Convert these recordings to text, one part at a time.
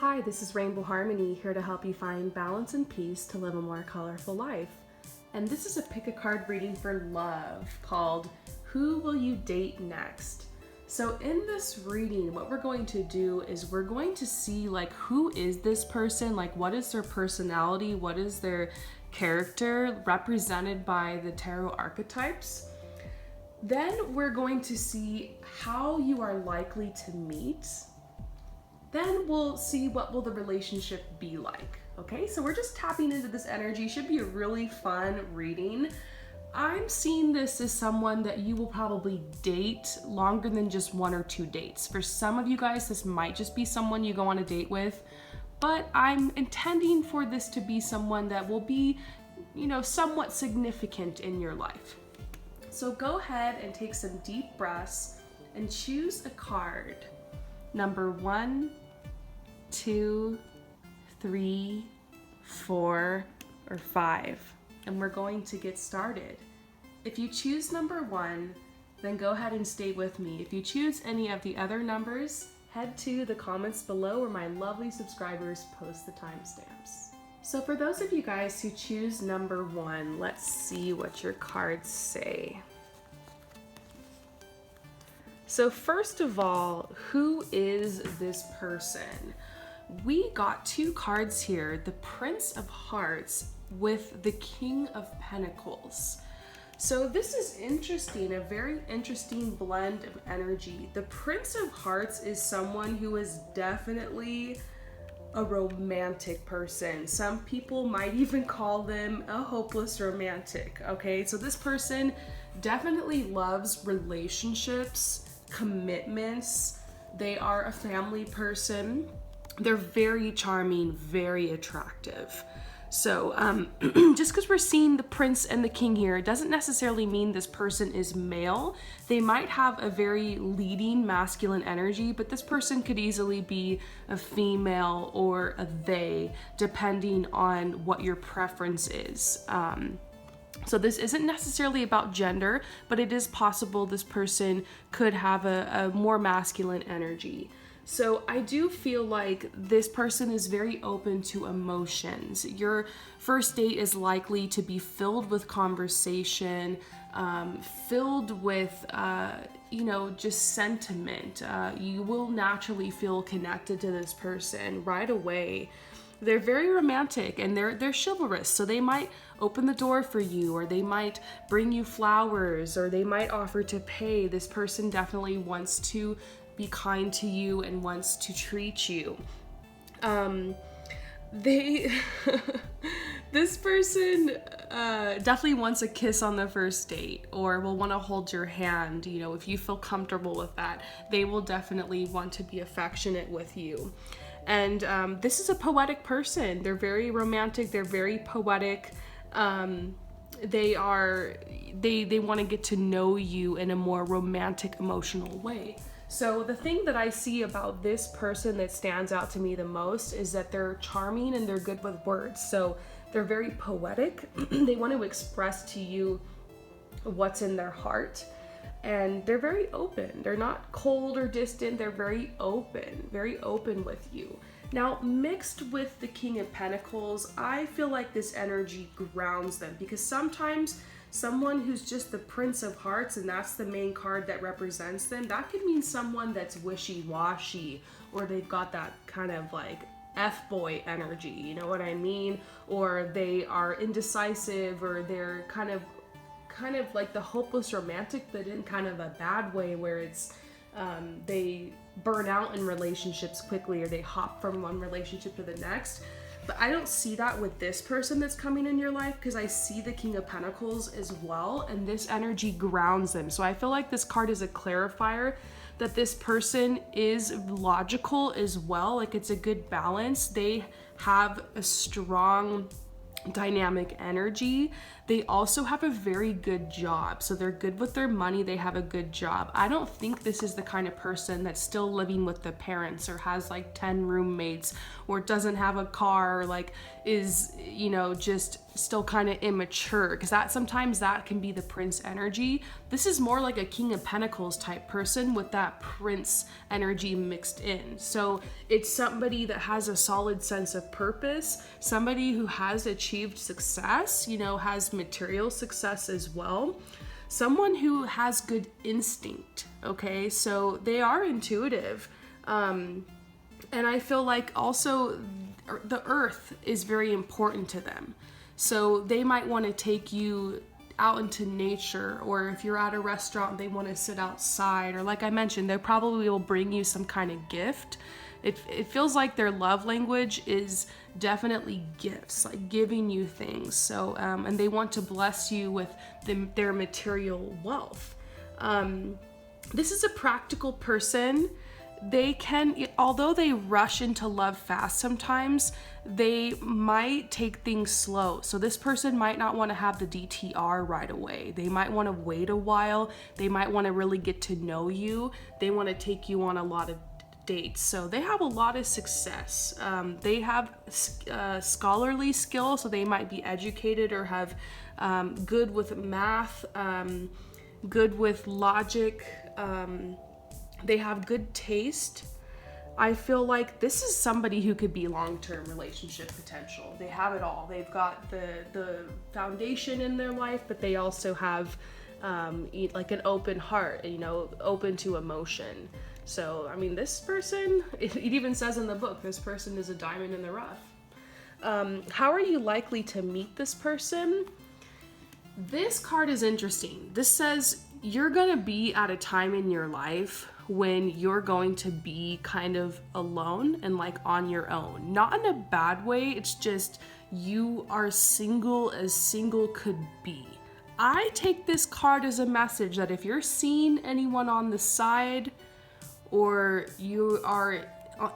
Hi, this is Rainbow Harmony, here to help you find balance and peace to live a more colorful life. And this is a pick a card reading for love called Who Will You Date Next? So in this reading, what we're going to do is we're going to see who is this person, what is their personality, what is their character represented by the tarot archetypes. Then we're going to see how you are likely to meet. Then we'll see what will the relationship be like. Okay, so we're just tapping into this energy. Should be a really fun reading. I'm seeing this as someone that you will probably date longer than just 1 or 2 dates. For some of you guys, this might just be someone you go on a date with, but I'm intending for this to be someone that will be, somewhat significant in your life. So go ahead and take some deep breaths and choose a card. Number 1, 2, 3, 4, or 5. And we're going to get started. If you choose number 1, then go ahead and stay with me. If you choose any of the other numbers, head to the comments below where my lovely subscribers post the timestamps. So for those of you guys who choose number 1, let's see what your cards say. So first of all, who is this person? We got 2 cards here, the Prince of Hearts with the King of Pentacles. So this is interesting, a very interesting blend of energy. The Prince of Hearts is someone who is definitely a romantic person. Some people might even call them a hopeless romantic, okay? So this person definitely loves relationships, commitments. They are a family person. They're very charming, very attractive. So just because we're seeing the prince and the king here, it doesn't necessarily mean this person is male. They might have a very leading masculine energy, but this person could easily be a female or a they, depending on what your preference is. So this isn't necessarily about gender, but it is possible this person could have a more masculine energy. So I do feel like this person is very open to emotions. Your first date is likely to be filled with conversation, filled with, just sentiment. You will naturally feel connected to this person right away. They're very romantic and they're chivalrous, so they might open the door for you, or they might bring you flowers, or they might offer to pay. This person definitely wants to be kind to you and wants to treat you. This person definitely wants a kiss on the first date, or will want to hold your hand. If you feel comfortable with that, they will definitely want to be affectionate with you. And this is a poetic person. They're very romantic. They're very poetic. They want to get to know you in a more romantic, emotional way. So the thing that I see about this person that stands out to me the most is that they're charming and they're good with words. So they're very poetic. They want to express to you what's in their heart. And they're very open. They're not cold or distant. They're very open with you. Now, mixed with the King of Pentacles, I feel like this energy grounds them, because sometimes someone who's just the Prince of Hearts, and that's the main card that represents them, that could mean someone that's wishy-washy, or they've got that kind of F-boy energy, you know what I mean? Or they are indecisive, or they're kind of like the hopeless romantic, but in kind of a bad way, where it's they burn out in relationships quickly, or they hop from one relationship to the next. But I don't see that with this person that's coming in your life, because I see the King of Pentacles as well, and this energy grounds them. So I feel like this card is a clarifier that this person is logical as well. It's a good balance. They have a strong dynamic energy. They also have a very good job. So they're good with their money. They have a good job. I don't think this is the kind of person that's still living with the parents, or has 10 roommates, or doesn't have a car, or is, just still kind of immature, because sometimes that can be the prince energy. This is more like a King of Pentacles type person with that prince energy mixed in. So it's somebody that has a solid sense of purpose, somebody who has achieved success, has material success as well. Someone who has good instinct, okay? So they are intuitive. And I feel like also the earth is very important to them. So they might want to take you out into nature, or if you're at a restaurant, they want to sit outside, or like I mentioned, they probably will bring you some kind of gift. It feels like their love language is definitely gifts, like giving you things. So, and they want to bless you with their material wealth. This is a practical person. They can, although they rush into love fast sometimes, they might take things slow. So this person might not want to have the DTR right away. They might want to wait a while. They might want to really get to know you. They want to take you on a lot of dates. So they have a lot of success. They have scholarly skill, so they might be educated or have good with math, good with logic. They have good taste. I feel like this is somebody who could be long-term relationship potential. They have it all. They've got the foundation in their life, but they also have like an open heart, open to emotion. So, I mean, this person, it even says in the book, this person is a diamond in the rough. How are you likely to meet this person? This card is interesting. This says you're gonna be at a time in your life when you're going to be kind of alone and like on your own. Not in a bad way, it's just you are single as single could be. I take this card as a message that if you're seeing anyone on the side, or you are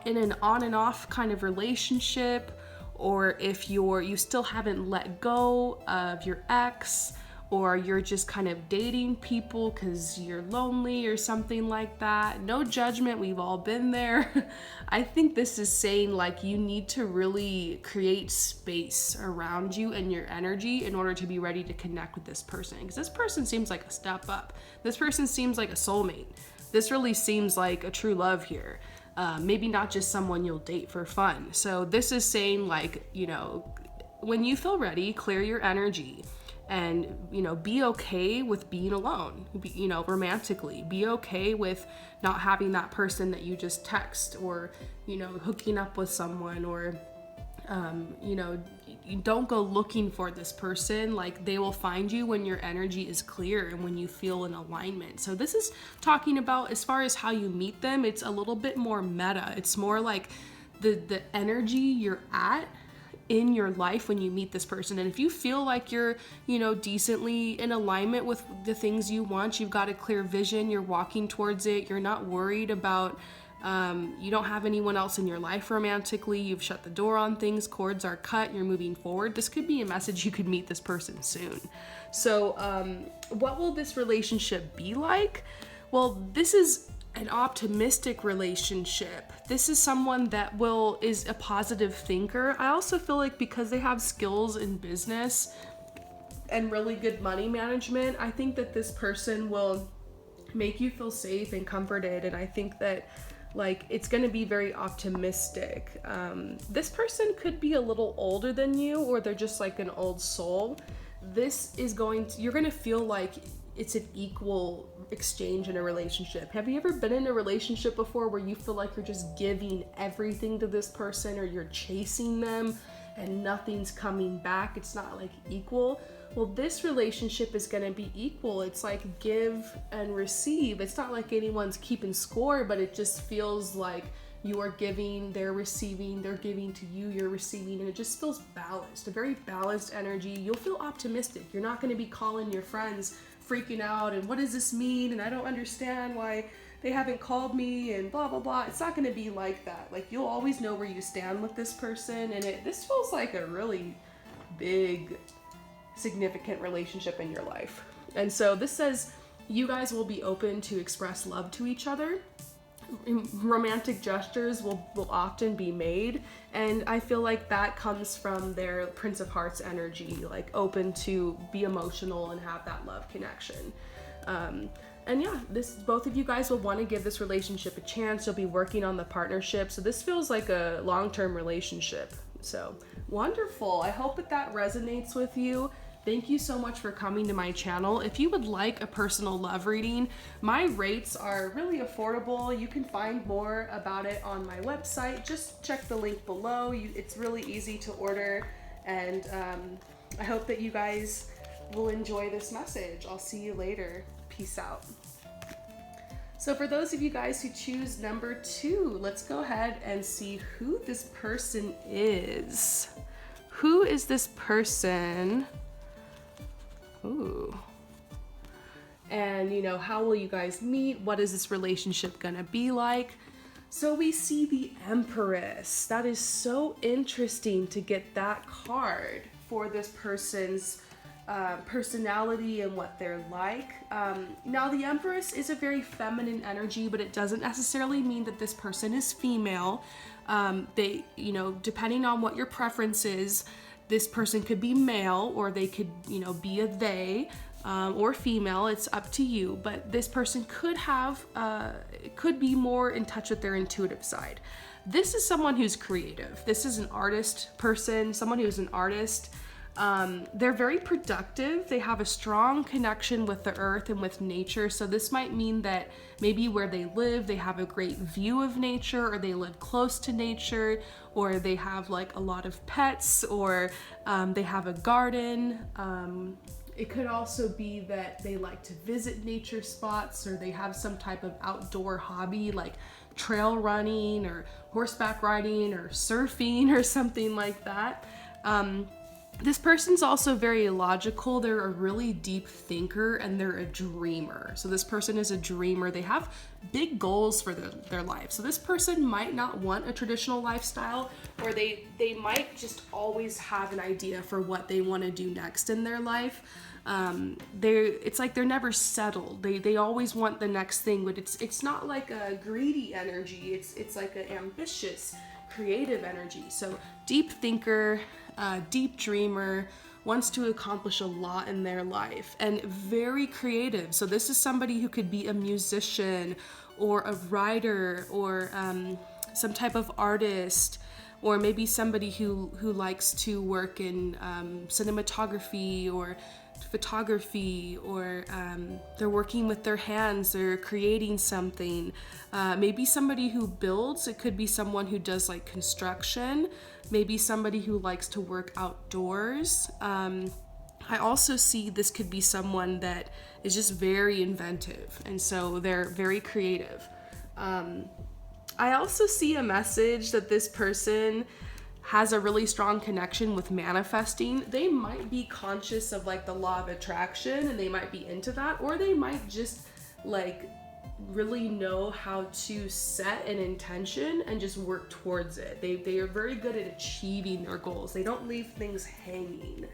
in an on and off kind of relationship, or if you still haven't let go of your ex, or you're just kind of dating people because you're lonely or something like that. No judgment, we've all been there. I think this is saying like you need to really create space around you and your energy in order to be ready to connect with this person, because this person seems like a step up. This person seems like a soulmate. This really seems like a true love here. Maybe not just someone you'll date for fun. So this is saying like, when you feel ready, clear your energy. And, be okay with being alone, romantically. Be okay with not having that person that you just text, or, hooking up with someone, or, you don't go looking for this person. Like, they will find you when your energy is clear and when you feel in alignment. So this is talking about, as far as how you meet them, it's a little bit more meta. It's more like the energy you're at in your life when you meet this person. And if you feel like you're, decently in alignment with the things you want, you've got a clear vision, you're walking towards it, you're not worried about, you don't have anyone else in your life romantically, you've shut the door on things, cords are cut, you're moving forward, this could be a message you could meet this person soon. So, what will this relationship be like? Well, this is an optimistic relationship. This is someone that is a positive thinker. I also feel like because they have skills in business and really good money management, I think that this person will make you feel safe and comforted. And I think that it's going to be very optimistic. This person could be a little older than you, or they're just like an old soul. You're going to feel like it's an equal exchange in a relationship. Have you ever been in a relationship before where you feel like you're just giving everything to this person, or you're chasing them and nothing's coming back? It's not like equal. Well, this relationship is going to be equal. It's like give and receive. It's not like anyone's keeping score, but it just feels like you are giving, they're receiving, they're giving to you, you're receiving, and it just feels balanced, a very balanced energy. You'll feel optimistic. You're not going to be calling your friends freaking out and what does this mean, and I don't understand why they haven't called me, and blah blah blah. It's not going to be like that. Like, you'll always know where you stand with this person, and this feels like a really big, significant relationship in your life. And so this says you guys will be open to express love to each other. romantic gestures will often be made, and I feel like that comes from their Prince of Hearts energy, like open to be emotional and have that love connection. And yeah, both of you guys will want to give this relationship a chance. You'll be working on the partnership, so this feels like a long-term relationship. So wonderful. I hope that resonates with you. Thank you so much for coming to my channel. If you would like a personal love reading, my rates are really affordable. You can find more about it on my website. Just check the link below. It's really easy to order, and I hope that you guys will enjoy this message. I'll see you later. Peace out. So for those of you guys who choose number 2, let's go ahead and see who this person is. Who is this person? Ooh. And how will you guys meet? What is this relationship gonna be like? So we see the Empress. That is so interesting to get that card for this person's personality and what they're like. Now the Empress is a very feminine energy, but it doesn't necessarily mean that this person is female. They, depending on what your preference is, this person could be male, or they could, be a they, or female. It's up to you. But this person could be more in touch with their intuitive side. This is someone who's creative. This is an artist person, someone who's an artist. They're very productive. They have a strong connection with the earth and with nature. So this might mean that maybe where they live, they have a great view of nature, or they live close to nature, or they have like a lot of pets, or they have a garden. It could also be that they like to visit nature spots, or they have some type of outdoor hobby like trail running or horseback riding or surfing or something like that. This person's also very logical. They're a really deep thinker, and they're a dreamer. So this person is a dreamer. They have big goals for their life. So this person might not want a traditional lifestyle, or they might just always have an idea for what they want to do next in their life. It's like they're never settled. They always want the next thing, but it's not like a greedy energy. It's like an ambitious, creative energy. So deep thinker, deep dreamer, wants to accomplish a lot in their life, and very creative. So this is somebody who could be a musician or a writer, or some type of artist, or maybe somebody who likes to work in cinematography or photography, or they're working with their hands, they're creating something. Maybe somebody who builds. It could be someone who does like construction, maybe somebody who likes to work outdoors. I also see this could be someone that is just very inventive, and so they're very creative. I also see a message that this person has a really strong connection with manifesting. They might be conscious of like the law of attraction, and they might be into that, or they might just like really know how to set an intention and just work towards it. They are very good at achieving their goals. They don't leave things hanging.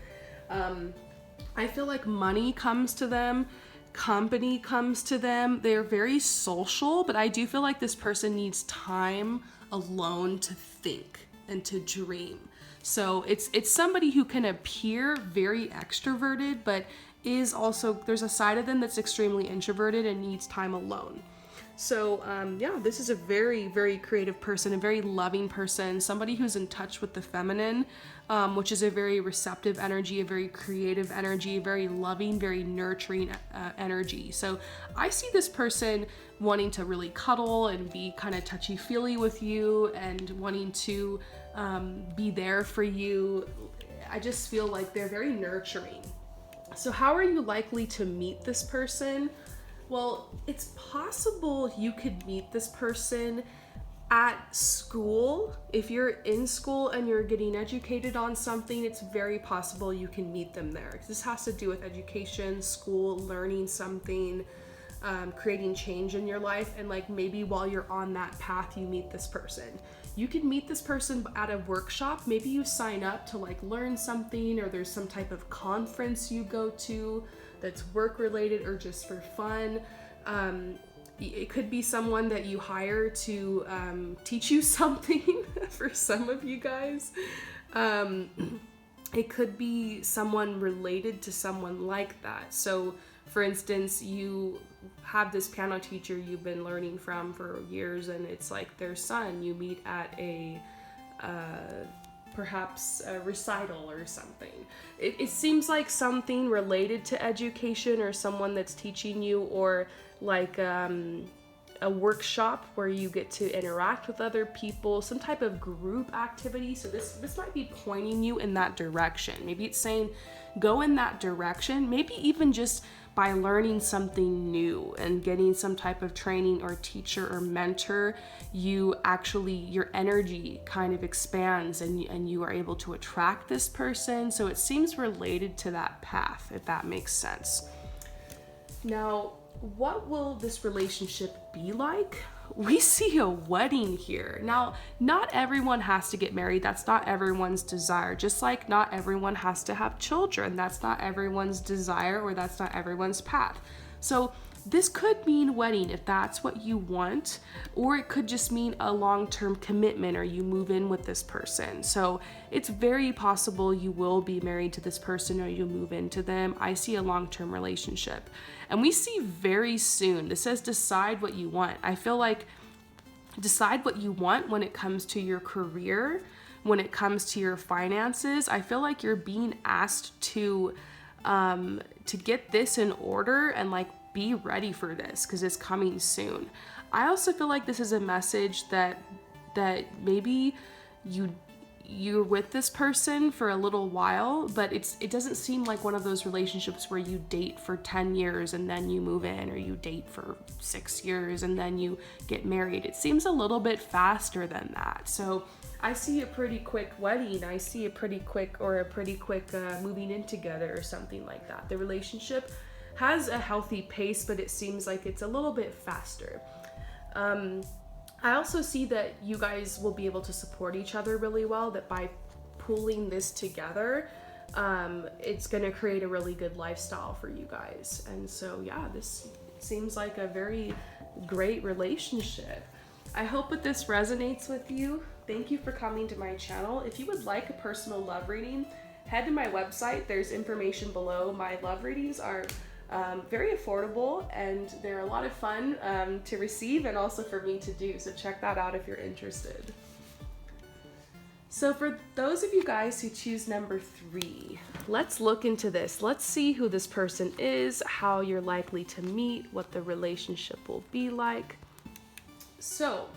I feel like money comes to them, company comes to them. They're very social, but I do feel like this person needs time alone to think and to dream. So it's somebody who can appear very extroverted, but is also, there's a side of them that's extremely introverted and needs time alone. So yeah, this is a very, very creative person, a very loving person, somebody who's in touch with the feminine, which is a very receptive energy, a very creative energy, a very loving, very nurturing energy. So I see this person wanting to really cuddle and be kind of touchy-feely with you, and wanting to be there for you. I just feel like they're very nurturing. So how are you likely to meet this person? Well, it's possible you could meet this person at school. If you're in school and you're getting educated on something, it's very possible you can meet them there. This has to do with education, school, learning something, creating change in your life, and like maybe while you're on that path, you meet this person. You can meet this person at a workshop. Maybe you sign up to like learn something, or there's some type of conference you go to that's work related or just for fun. It could be someone that you hire to teach you something for some of you guys. It could be someone related to someone like that. So, for instance, you have this piano teacher you've been learning from for years, and it's like their son. You meet at a perhaps a recital or something. It seems like something related to education, or someone that's teaching you, or like a workshop where you get to interact with other people, some type of group activity. So this might be pointing you in that direction. Maybe it's saying go in that direction, maybe even just by learning something new and getting some type of training or teacher or mentor, your energy kind of expands, and you are able to attract this person. So it seems related to that path, if that makes sense. Now, what will this relationship be like? We see a wedding here. Now, not everyone has to get married. That's not everyone's desire. Just like not everyone has to have children. That's not everyone's desire, or that's not everyone's path. So this could mean wedding if that's what you want, or it could just mean a long-term commitment, or you move in with this person. So it's very possible you will be married to this person, or you'll move into them. I see a long-term relationship. And we see very soon. This says decide what you want. I feel like decide what you want when it comes to your career, when it comes to your finances. I feel like you're being asked to get this in order and like be ready for this, because it's coming soon. I also feel like this is a message that maybe you're with this person for a little while, but it doesn't seem like one of those relationships where you date for 10 years and then you move in, or you date for 6 years and then you get married. It seems a little bit faster than that. So I see a pretty quick wedding. I see a pretty quick moving in together or something like that. The relationship has a healthy pace, but it seems like it's a little bit faster. I also see that you guys will be able to support each other really well, that by pulling this together, it's going to create a really good lifestyle for you guys. And so, yeah, this seems like a very great relationship. I hope that this resonates with you. Thank you for coming to my channel. If you would like a personal love reading, head to my website. There's information below. My love readings are very affordable, and they're a lot of fun to receive and also for me to do. So check that out if you're interested. So for those of you guys who choose number 3, let's look into this. Let's see who this person is, how you're likely to meet, what the relationship will be like. So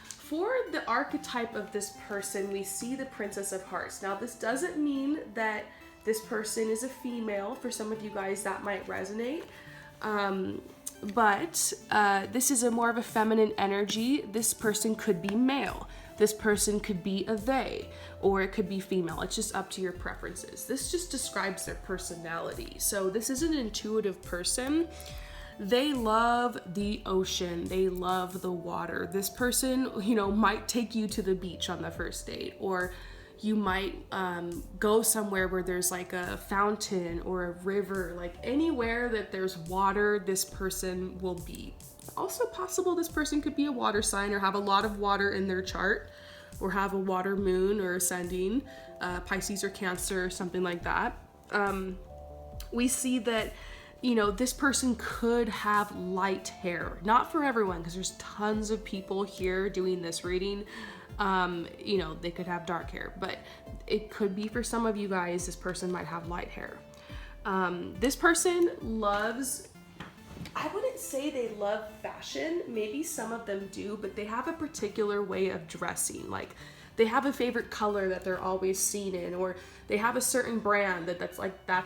for the archetype of this person, we see the Princess of Hearts. Now, this doesn't mean that this person is a female. For some of you guys, that might resonate. But this is more of a feminine energy. This person could be male. This person could be a they, or it could be female. It's just up to your preferences. This just describes their personality. So this is an intuitive person. They love the ocean. They love the water. This person, might take you to the beach on the first date, or you might go somewhere where there's like a fountain or a river, like anywhere that there's water, this person will be. Also possible this person could be a water sign, or have a lot of water in their chart, or have a water moon or ascending, Pisces or Cancer or something like that. We see that, this person could have light hair. Not for everyone, because there's tons of people here doing this reading. They could have dark hair, but it could be for some of you guys, this person might have light hair. This person loves, I wouldn't say they love fashion. Maybe some of them do, but they have a particular way of dressing. Like they have a favorite color that they're always seen in, or they have a certain brand that's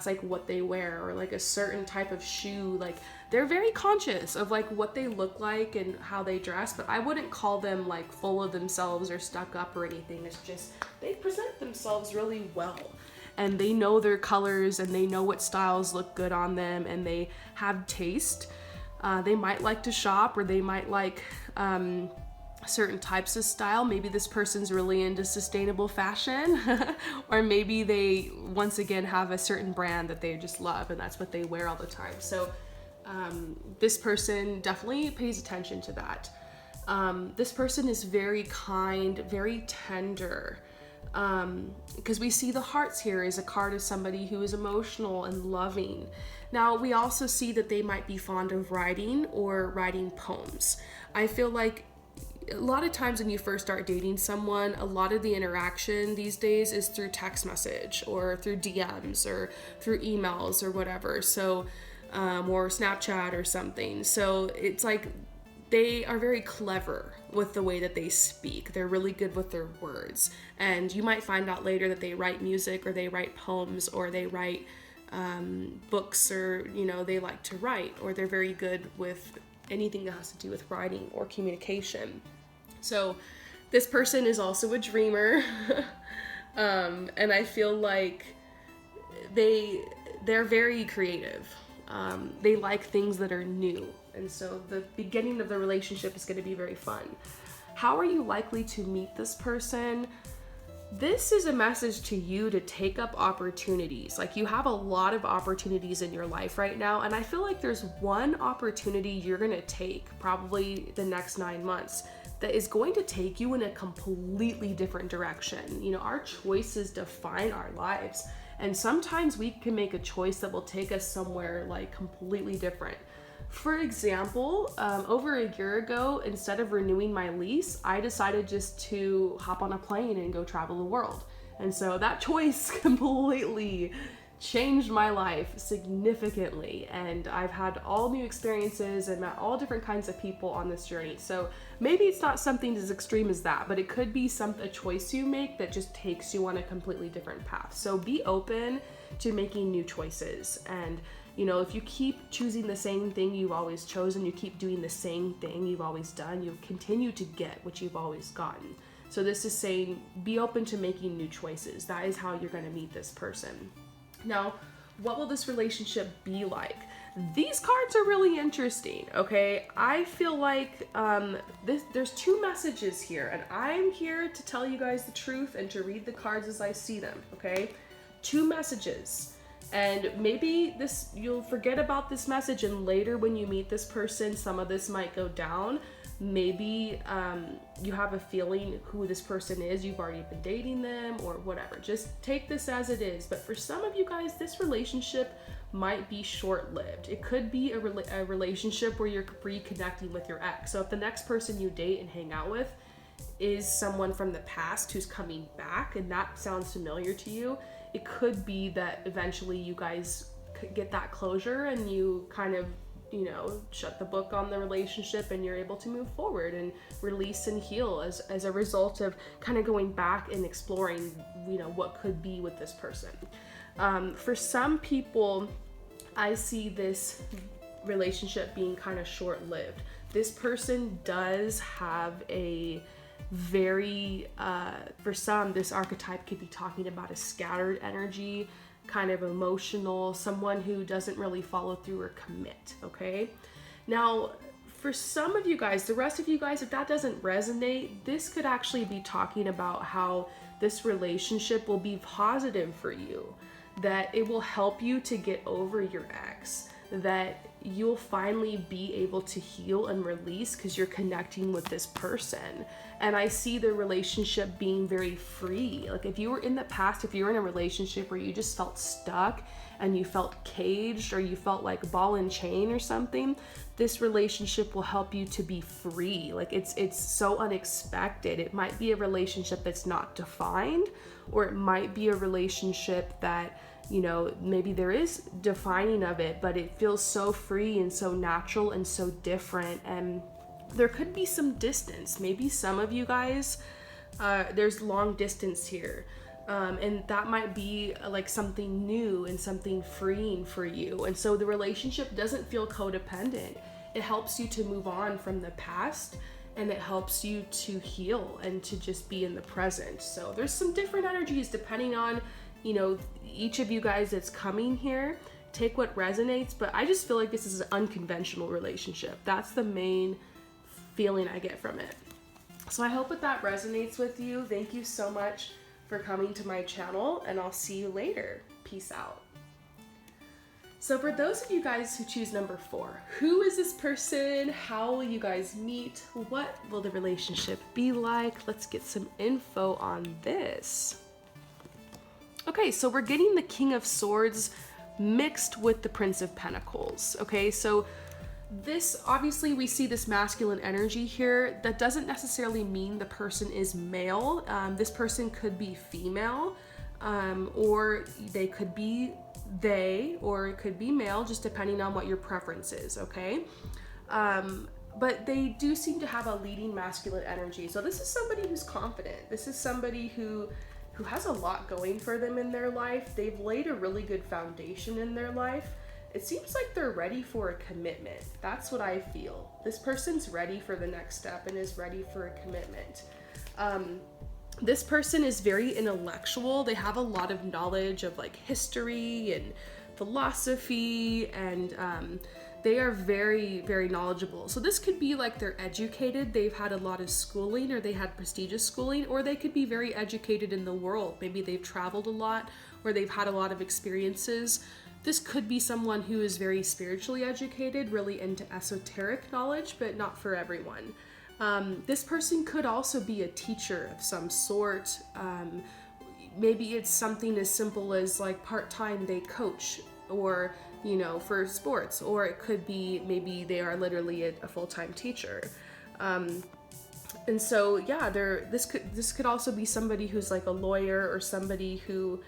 like what they wear, or like a certain type of shoe. Like they're very conscious of like what they look like and how they dress, but I wouldn't call them like full of themselves or stuck up or anything. It's just they present themselves really well, and they know their colors, and they know what styles look good on them, and they have taste. They might like to shop, or they might like certain types of style. Maybe this person's really into sustainable fashion or maybe they once again have a certain brand that they just love, and that's what they wear all the time. So This person definitely pays attention to that. This person is very kind, very tender, because we see the hearts here as a card of somebody who is emotional and loving. Now, we also see that they might be fond of writing or writing poems. I feel like a lot of times when you first start dating someone, a lot of the interaction these days is through text message or through DMs or through emails or whatever. So, or Snapchat or something. So it's like they are very clever with the way that they speak. They're really good with their words. And you might find out later that they write music or they write poems or they write books, or, you know, they like to write, or they're very good with anything that has to do with writing or communication. So this person is also a dreamer. And I feel like they're very creative. They like things that are new. And so the beginning of the relationship is going to be very fun. How are you likely to meet this person? This is a message to you to take up opportunities. Like, you have a lot of opportunities in your life right now. And I feel like there's one opportunity you're going to take probably the next 9 months that is going to take you in a completely different direction. You know, our choices define our lives. And sometimes we can make a choice that will take us somewhere like completely different. For example, over a year ago, instead of renewing my lease, I decided just to hop on a plane and go travel the world. And so that choice completely changed my life significantly. And I've had all new experiences and met all different kinds of people on this journey. So maybe it's not something as extreme as that, but it could be a choice you make that just takes you on a completely different path. So be open to making new choices. And you know, if you keep choosing the same thing you've always chosen, you keep doing the same thing you've always done, you'll continue to get what you've always gotten. So this is saying, be open to making new choices. That is how you're going to meet this person. Now, what will this relationship be like? These cards are really interesting, okay? I feel like there's two messages here, and I'm here to tell you guys the truth and to read the cards as I see them, okay? Two messages. And maybe you'll forget about this message, and later when you meet this person, some of this might go down. Maybe you have a feeling who this person is. You've already been dating them or whatever. Just take this as it is. But for some of you guys, this relationship might be short-lived. It could be a relationship where you're reconnecting with your ex. So if the next person you date and hang out with is someone from the past who's coming back, and that sounds familiar to you, it could be that eventually you guys could get that closure and you kind of, you know, shut the book on the relationship and you're able to move forward and release and heal as a result of kind of going back and exploring, you know, what could be with this person. For some people, I see this relationship being kind of short-lived. This person does have a very, for some, this archetype could be talking about a scattered energy, kind of emotional, someone who doesn't really follow through or commit, okay? Now, for some of you guys, the rest of you guys, if that doesn't resonate, this could actually be talking about how this relationship will be positive for you, that it will help you to get over your ex, that you'll finally be able to heal and release because you're connecting with this person. And I see the relationship being very free. Like, if you were in the past, if you were in a relationship where you just felt stuck and you felt caged or you felt like ball and chain or something, this relationship will help you to be free. Like, it's so unexpected. It might be a relationship that's not defined, or it might be a relationship that, you know, maybe there is defining of it, but it feels so free and so natural and so different. And there could be some distance. Maybe some of you guys, there's long distance here. And that might be like something new and something freeing for you. And so the relationship doesn't feel codependent. It helps you to move on from the past, and it helps you to heal and to just be in the present. So there's some different energies depending on, you know, each of you guys that's coming here. Take what resonates, but I just feel like this is an unconventional relationship. That's the main feeling I get from it. So I hope that resonates with you. Thank you so much for coming to my channel, and I'll see you later. Peace out. So for those of you guys who choose number 4, who is this person? How will you guys meet? What will the relationship be like? Let's get some info on this. Okay, so we're getting the King of Swords mixed with the Prince of Pentacles. Okay, so this, obviously we see this masculine energy here. That doesn't necessarily mean the person is male. This person could be female, or they could be or it could be male, just depending on what your preference is, okay? But they do seem to have a leading masculine energy. So this is somebody who's confident. This is somebody who has a lot going for them in their life. They've laid a really good foundation in their life. It seems like they're ready for a commitment. That's what I feel. This person's ready for the next step and is ready for a commitment. This person is very intellectual. They have a lot of knowledge of like history and philosophy, and they are very, very knowledgeable. So this could be like they're educated, they've had a lot of schooling, or they had prestigious schooling, or they could be very educated in the world. Maybe they've traveled a lot, or they've had a lot of experiences. This could be someone who is very spiritually educated, really into esoteric knowledge, but not for everyone. This person could also be a teacher of some sort. Maybe it's something as simple as like part-time they coach, or you know, for sports, or it could be maybe they are literally a full-time teacher. And so yeah, this could also be somebody who's like a lawyer, or somebody who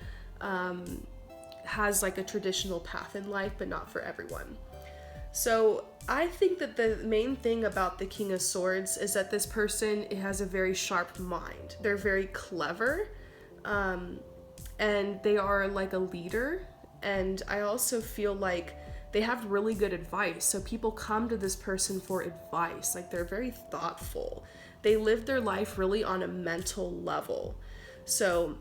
has like a traditional path in life, but not for everyone. So I think that the main thing about the King of Swords is that this person has a very sharp mind. They're very clever, and they are like a leader. And I also feel like they have really good advice. So people come to this person for advice. Like, they're very thoughtful. They live their life really on a mental level. So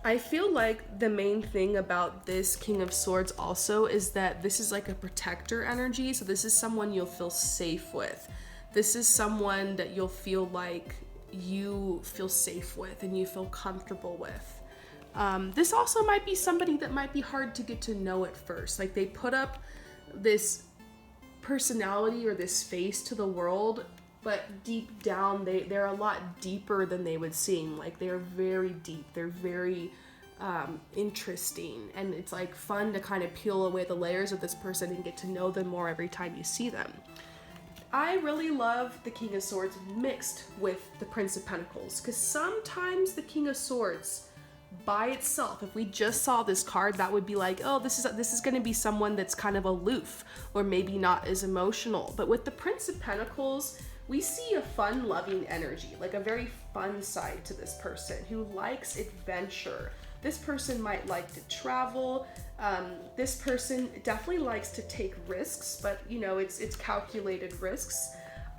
I feel like the main thing about this King of Swords also is that this is like a protector energy. So this is someone you'll feel safe with. This is someone that you'll feel like you feel safe with and you feel comfortable with. This also might be somebody that might be hard to get to know at first. Like, they put up this personality or this face to the world, but deep down they're a lot deeper than they would seem. Like, they're very deep. They're very interesting, and it's like fun to kind of peel away the layers of this person and get to know them more every time you see them. I really love the King of Swords mixed with the Prince of Pentacles, because sometimes the King of Swords by itself, if we just saw this card, that would be like, oh, this is going to be someone that's kind of aloof, or maybe not as emotional. But with the Prince of Pentacles, we see a fun, loving energy, like a very fun side to this person who likes adventure. This person might like to travel. This person definitely likes to take risks, but you know, it's calculated risks.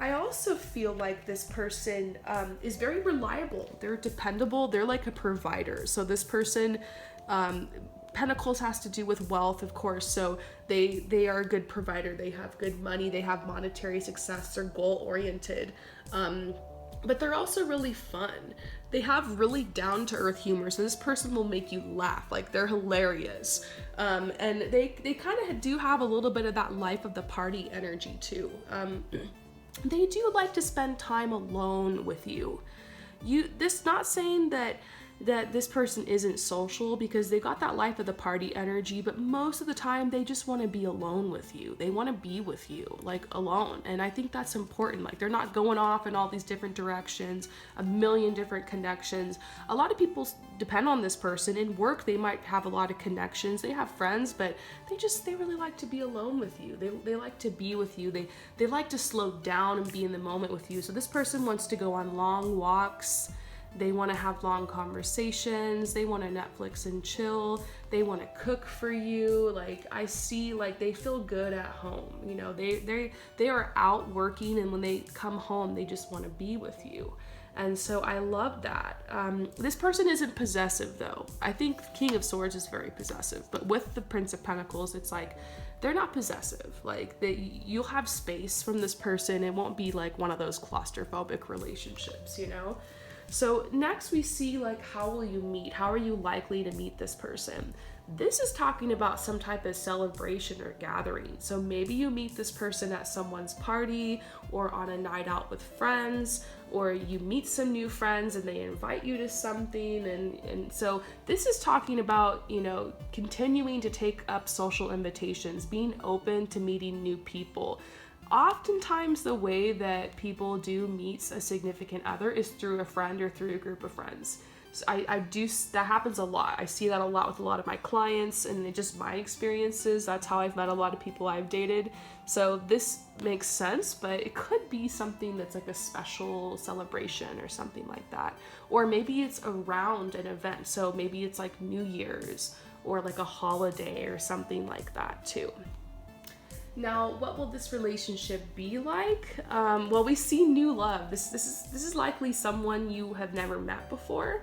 I also feel like this person is very reliable. They're dependable. They're like a provider. So this person, Pentacles has to do with wealth, of course. So they are a good provider. They have good money. They have monetary success. They're goal oriented. But they're also really fun. They have really down-to-earth humor. So this person will make you laugh. Like, they're hilarious. And they kind of do have a little bit of that life of the party energy too. They do like to spend time alone with you. This not saying that this person isn't social, because they got that life of the party energy, but most of the time they just want to be alone with you. They want to be with you, like, alone. And I think that's important. Like, they're not going off in all these different directions, a million different connections. A lot of people depend on this person. In work, they might have a lot of connections. They have friends, but they really like to be alone with you. They like to be with you. They like to slow down and be in the moment with you. So this person wants to go on long walks. They want to have long conversations. They want to Netflix and chill. They want to cook for you. Like, I see, like, they feel good at home. You know, they are out working, and when they come home, they just want to be with you. And so I love that. This person isn't possessive, though. I think King of Swords is very possessive, but with the Prince of Pentacles, it's like, they're not possessive. Like, you'll have space from this person. It won't be like one of those claustrophobic relationships, you know? So next we see like, how will you meet? How are you likely to meet this person? This is talking about some type of celebration or gathering. So maybe you meet this person at someone's party or on a night out with friends, or you meet some new friends and they invite you to something. And so this is talking about, you know, continuing to take up social invitations, being open to meeting new people. Oftentimes the way that people do meet a significant other is through a friend or through a group of friends. So I do, that happens a lot. I see that a lot with a lot of my clients, and just my experiences. That's how I've met a lot of people I've dated. So this makes sense, but it could be something that's like a special celebration or something like that. Or maybe it's around an event. So maybe it's like New Year's or like a holiday or something like that too. Now, what will this relationship be like? Well, we see new love. This is likely someone you have never met before.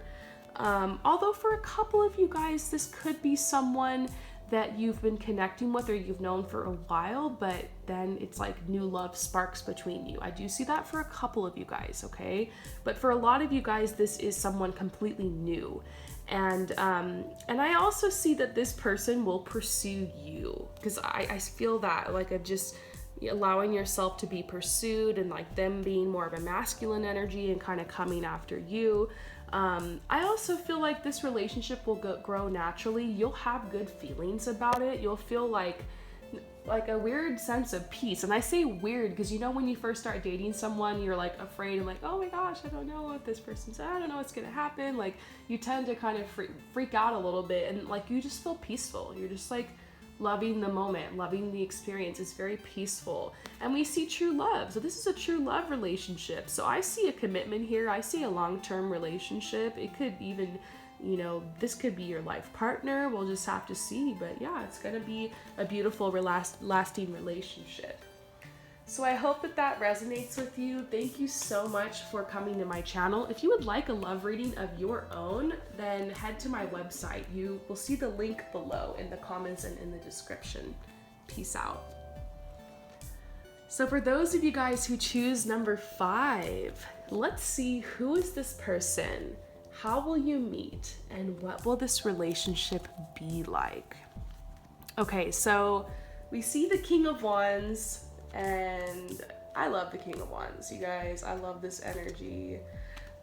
Although for a couple of you guys, this could be someone that you've been connecting with or you've known for a while, but then it's like new love sparks between you. I do see that for a couple of you guys, okay? But for a lot of you guys, this is someone completely new. And I also see that this person will pursue you, because I feel that like just allowing yourself to be pursued, and like them being more of a masculine energy and kind of coming after you. I also feel like this relationship will grow naturally. You'll have good feelings about it. You'll feel like a weird sense of peace. And I say weird because, you know, when you first start dating someone, you're like afraid and like, oh my gosh, I don't know what this person's, I don't know what's gonna happen. Like you tend to kind of freak out a little bit, and like you just feel peaceful. You're just like loving the moment, loving the experience. It's very peaceful. And we see true love. So this is a true love relationship. So I see a commitment here. I see a long-term relationship. It could even, you know, this could be your life partner. We'll just have to see. But yeah, it's going to be a beautiful, lasting relationship. So I hope that resonates with you. Thank you so much for coming to my channel. If you would like a love reading of your own, then head to my website. You will see the link below in the comments and in the description. Peace out. So for those of you guys who choose number 5, let's see, who is this person? How will you meet? And what will this relationship be like? Okay, so we see the King of Wands. And I love the King of Wands, you guys. I love this energy.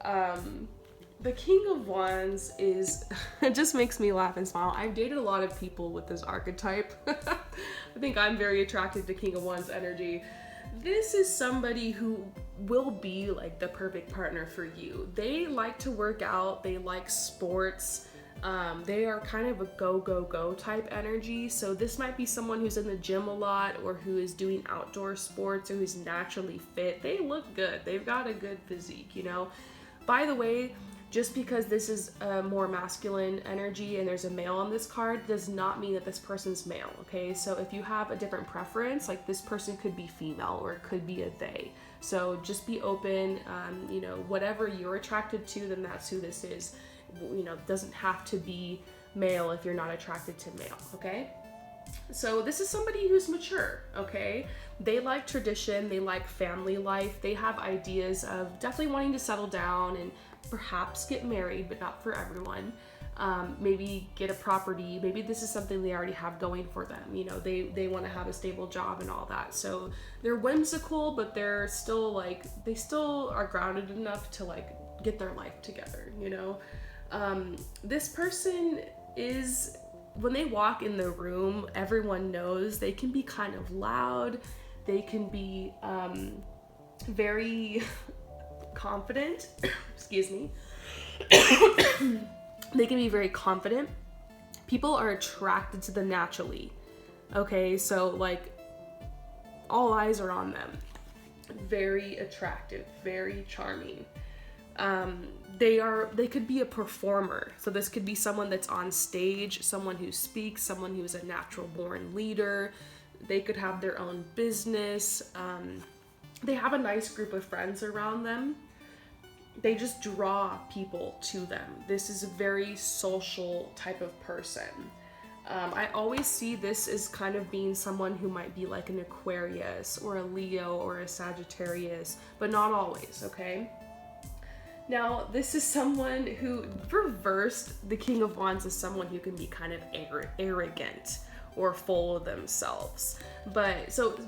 The King of Wands is, it just makes me laugh and smile. I've dated a lot of people with this archetype. I think I'm very attracted to King of Wands energy. This is somebody who will be like the perfect partner for you. They like to work out. They like sports. They are kind of a go type energy. So this might be someone who's in the gym a lot, or who is doing outdoor sports, or who's naturally fit. They look good. They've got a good physique, you know. By the way, just because this is a more masculine energy and there's a male on this card does not mean that this person's male, okay? So if you have a different preference, like this person could be female or it could be a they. So just be open, you know, whatever you're attracted to, then that's who this is. You know, doesn't have to be male if you're not attracted to male, okay? So this is somebody who's mature, okay? They like tradition, they like family life, they have ideas of definitely wanting to settle down and perhaps get married, but not for everyone. Maybe get a property. Maybe this is something they already have going for them. You know, they want to have a stable job and all that. So they're whimsical, but they're still like, they still are grounded enough to like get their life together, you know? This person is, when they walk in the room, everyone knows. They can be kind of loud. They can be very confident. Excuse me. They can be very confident. People are attracted to them naturally. Okay, so like all eyes are on them. Very attractive, very charming. They could be a performer. So this could be someone that's on stage, someone who speaks, someone who's a natural born leader. They could have their own business. They have a nice group of friends around them. They just draw people to them. This is a very social type of person. I always see this as kind of being someone who might be like an Aquarius or a Leo or a Sagittarius, but not always, okay? Now, this is someone who, reversed, the King of Wands is someone who can be kind of arrogant or full of themselves. But so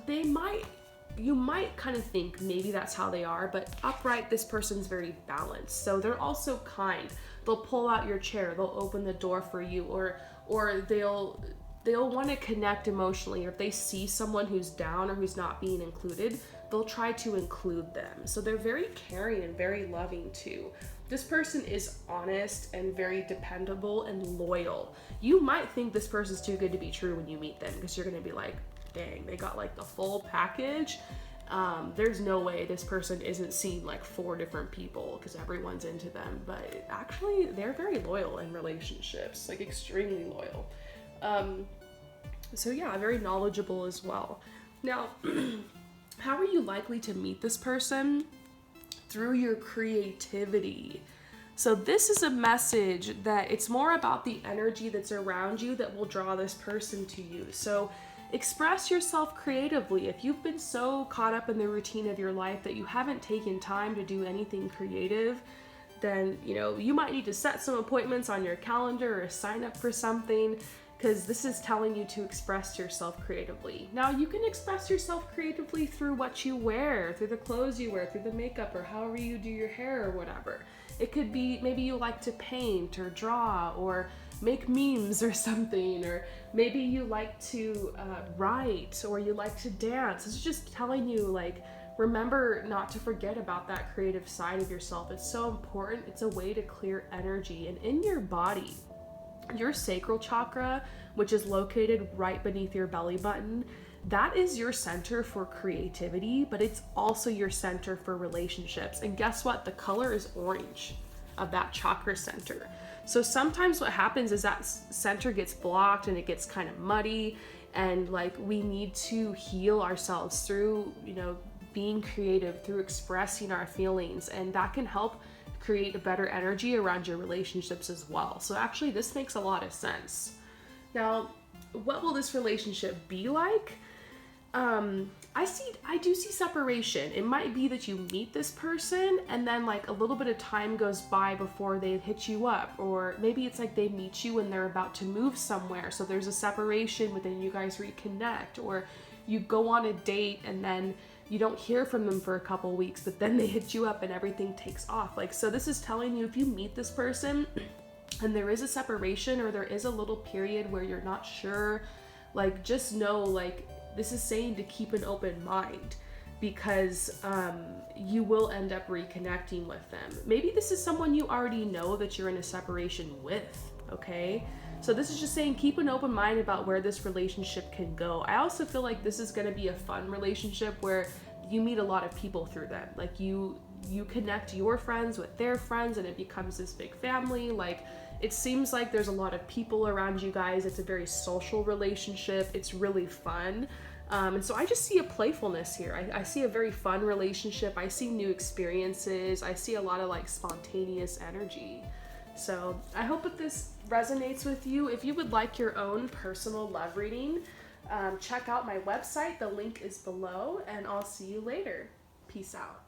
you might kind of think maybe that's how they are, but upright, this person's very balanced. So they're also kind. They'll pull out your chair, they'll open the door for you, or they'll want to connect emotionally. Or if they see someone who's down or who's not being included, they'll try to include them. So they're very caring and very loving too. This person is honest and very dependable and loyal. You might think this person's too good to be true when you meet them, because you're going to be like, dang, they got like the full package. There's no way this person isn't seeing like 4 different people because everyone's into them. But actually, they're very loyal in relationships, like extremely loyal. So yeah, very knowledgeable as well. Now, how are you likely to meet this person? Through your creativity. So this is a message that it's more about the energy that's around you that will draw this person to you. So express yourself creatively. If you've been so caught up in the routine of your life that you haven't taken time to do anything creative, then you might need to set some appointments on your calendar or sign up for something, because this is telling you to express yourself creatively. Now, you can express yourself creatively through what you wear, through the clothes you wear, through the makeup, or however you do your hair or whatever. It could be maybe you like to paint or draw or make memes or something, or maybe you like to write, or you like to dance. It's just telling you, like, remember not to forget about that creative side of yourself. It's so important. It's a way to clear energy. And in your body, your sacral chakra, which is located right beneath your belly button, that is your center for creativity, but it's also your center for relationships. And guess what? The color is orange of that chakra center. So sometimes what happens is that center gets blocked and it gets kind of muddy, and like we need to heal ourselves through, being creative, through expressing our feelings, and that can help create a better energy around your relationships as well. So actually, this makes a lot of sense. Now, what will this relationship be like? I do see separation. It might be that you meet this person and then like a little bit of time goes by before they hit you up, or maybe it's like they meet you and they're about to move somewhere, so there's a separation, but then you guys reconnect, or you go on a date and then you don't hear from them for a couple weeks, but then they hit you up and everything takes off. Like, so this is telling you, if you meet this person and there is a separation, or there is a little period where you're not sure, like, just know, like, this is saying to keep an open mind, because you will end up reconnecting with them. Maybe this is someone you already know that you're in a separation with, okay? So this is just saying keep an open mind about where this relationship can go. I also feel like this is going to be a fun relationship where you meet a lot of people through them. Like you connect your friends with their friends and it becomes this big family. Like, it seems like there's a lot of people around you guys. It's a very social relationship. It's really fun. And so I just see a playfulness here. I see a very fun relationship. I see new experiences. I see a lot of like spontaneous energy. So I hope that this resonates with you. If you would like your own personal love reading, check out my website. The link is below, and I'll see you later. Peace out.